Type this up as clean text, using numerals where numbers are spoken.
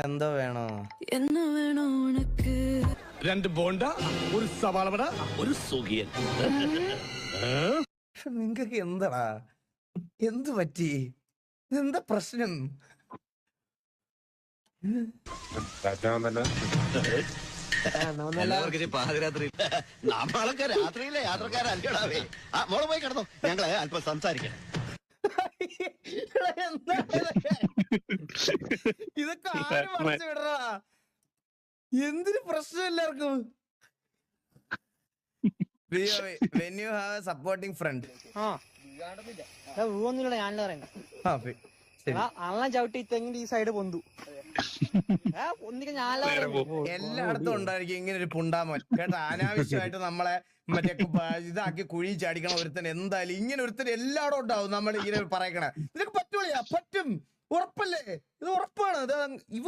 എന്തോ വേണോ? என்ன வேணும் உனக்கு? 2 ബോണ്ട, ഒരു സവാള വട, ഒരു സുഖിയൻ. നിങ്ങക്ക് എന്താടാ, എന്ത് പറ്റി, എന്താ പ്രശ്നം? പാതിരാത്രി നമ്മളൊക്കെ രാത്രിയിലെ യാത്രക്കാരല്ലേടാവേ. മോളെ പോയി കിടന്നു, ഞങ്ങളെ അല്പം സംസാരിക്കണം. ഇതൊക്കെ ആര് മറച്ചു വിടറാ? എന്തിന് പ്രശ്നം എല്ലാവർക്കും? When you have a supporting friend. ചവിട്ടി തെങ്ങിന്റെ ഈ സൈഡ് പൊന്തു. എല്ലായിടത്തും ഉണ്ടായിരിക്കും ഇങ്ങനെ ഒരു പുണ്ടാമോൻ കേട്ടോ. അനാവശ്യമായിട്ട് നമ്മളെ മറ്റേ ഇതാക്കി കുഴി ചാടിക്കണം ഒരുത്തൻ. എന്തായാലും ഇങ്ങനെ ഒരുത്തൻ എല്ലായിടും ഉണ്ടാവും. നമ്മൾ ഇങ്ങനെ പറയണേ നിനക്ക് പറ്റൂല, പറ്റും, ഉറപ്പല്ലേ? ഇത് ഉറപ്പാണ്. ഇത് ഇവ